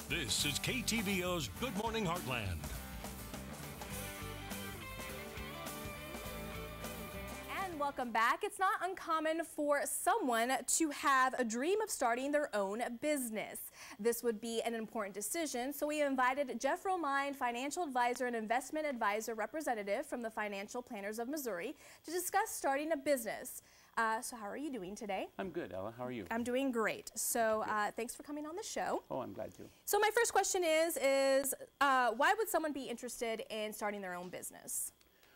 This is KTVO's Good Morning Heartland. And welcome back. It's not uncommon for someone to have a dream of starting their own business. This would be an important decision, so we invited Jeff Romine, financial advisor and investment advisor representative from the Financial Planners of Missouri, to discuss starting a business. So how are you doing today? I'm good, Ella. How are you? I'm doing great. So thanks for coming on the show. Oh, I'm glad to. So my first question is why would someone be interested in starting their own business?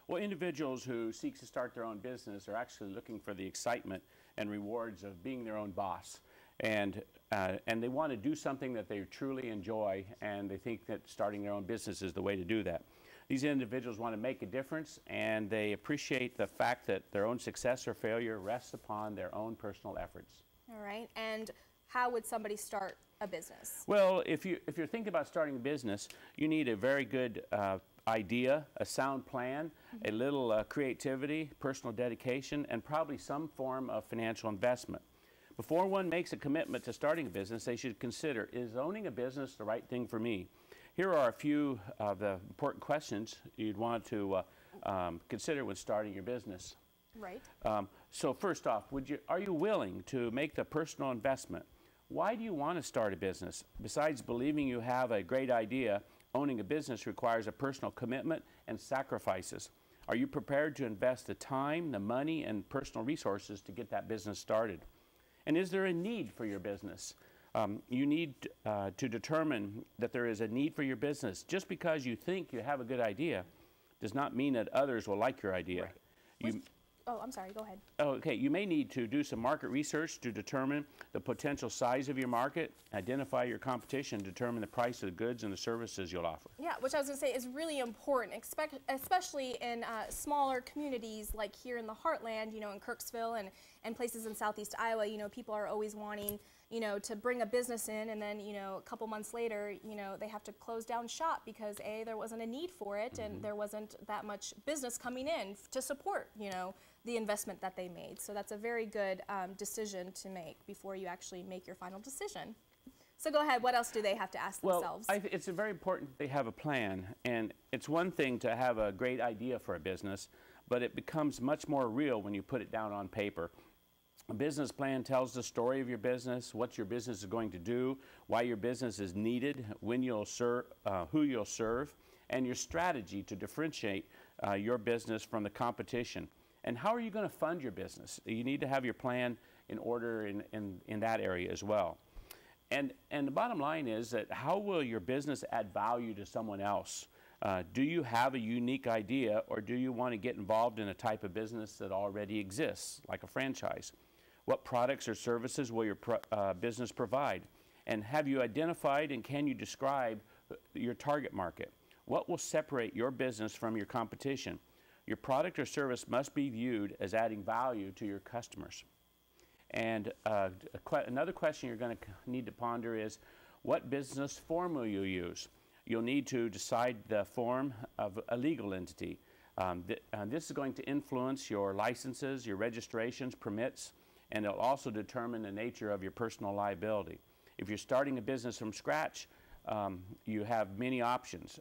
Well, individuals who seek to start their own business are actually looking for the excitement and rewards of being their own boss. And they want to do something that they truly enjoy, and they think that starting their own business is the way to do that. These individuals want to make a difference, and they appreciate the fact that their own success or failure rests upon their own personal efforts. All right. And how would somebody start a business? Well, if you're thinking about starting a business, you need a very good idea, a sound plan, a little creativity, personal dedication, and probably some form of financial investment. Before one makes a commitment to starting a business, they should consider, is owning a business the right thing for me? Here are a few of the important questions you'd want to consider when starting your business. Right. So first off, are you willing to make the personal investment? Why do you want to start a business? Besides believing you have a great idea, owning a business requires a personal commitment and sacrifices. Are you prepared to invest the time, the money, and personal resources to get that business started? And is there a need for your business? You need to determine that there is a need for your business. Just because you think you have a good idea does not mean that others will like your idea. Right. Oh, I'm sorry, go ahead. Okay, you may need to do some market research to determine the potential size of your market, identify your competition, determine the price of the goods and the services you'll offer. Yeah, which I was going to say is really important, especially in smaller communities like here in the Heartland, you know, in Kirksville and places in southeast Iowa. You know, people are always wanting, you know, to bring a business in, and then, you know, a couple months later, you know, they have to close down shop because A, there wasn't a need for it, and there wasn't that much business coming in to support, you know, the investment that they made. So that's a very good decision to make before you actually make your final decision. So go ahead, what else do they have to ask themselves? Well, it's very important that they have a plan, and it's one thing to have a great idea for a business, but it becomes much more real when you put it down on paper. A business plan tells the story of your business, what your business is going to do, why your business is needed, when you'll serve, who you'll serve, and your strategy to differentiate your business from the competition. And how are you going to fund your business? You need to have your plan in order in that area as well. And the bottom line is that how will your business add value to someone else? Do you have a unique idea, or do you want to get involved in a type of business that already exists, like a franchise? What products or services will your business provide? And have you identified and can you describe your target market? What will separate your business from your competition? Your product or service must be viewed as adding value to your customers. And another question you're going to need to ponder is, what business form will you use? You'll need to decide the form of a legal entity. This is going to influence your licenses, your registrations, permits, and it'll also determine the nature of your personal liability. If you're starting a business from scratch, you have many options.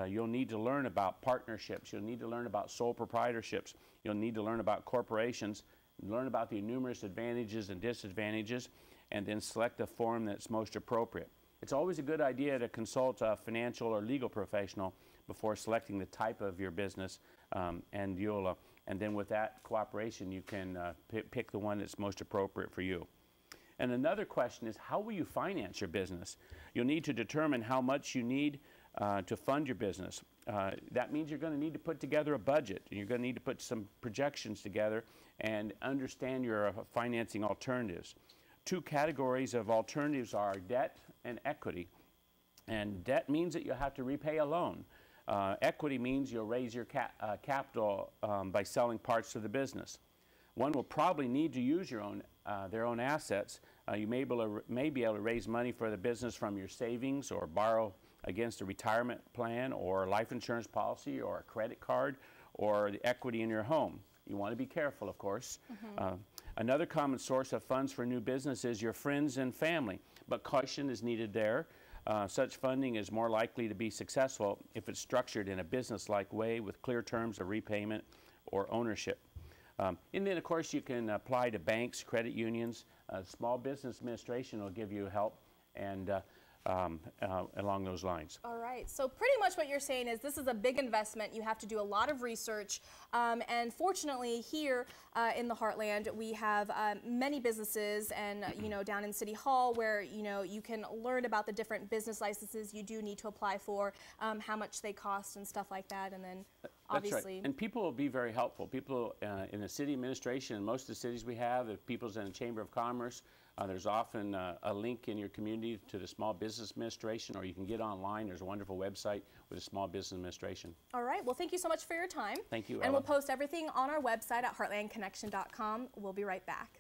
You'll need to learn about partnerships. You'll need to learn about sole proprietorships. You'll need to learn about corporations, learn about the numerous advantages and disadvantages, and then select the form that's most appropriate. It's always a good idea to consult a financial or legal professional before selecting the type of your business, and then with that cooperation, you can pick the one that's most appropriate for you. And another question is, how will you finance your business? You'll need to determine how much you need to fund your business. That means you're going to need to put together a budget. You're going to need to put some projections together and understand your financing alternatives. Two categories of alternatives are debt and equity. And debt means that you'll have to repay a loan. Equity means you'll raise your capital by selling parts of the business. One will probably need to use their own assets. You may be able to raise money for the business from your savings, or borrow against a retirement plan or a life insurance policy or a credit card or the equity in your home. You want to be careful, of course. Another common source of funds for new business is your friends and family, but caution is needed there. Such funding is more likely to be successful if it's structured in a business-like way with clear terms of repayment or ownership. And then, of course, you can apply to banks, credit unions. Small Business Administration will give you help and along those lines. All right, so pretty much what you're saying is this is a big investment. You have to do a lot of research, and fortunately here in the Heartland we have many businesses, and down in City Hall, where you can learn about the different business licenses you do need to apply for, how much they cost and stuff like that, and then obviously. That's right. And people will be very helpful. People in the city administration, and most of the cities we have, if people's in the Chamber of Commerce, there's often a link in your community to the Small Business Administration, or you can get online. There's a wonderful website with the Small Business Administration. All right. Well, thank you so much for your time. Thank you, And Ella. we'll post everything on our website at heartlandconnection.com. We'll be right back.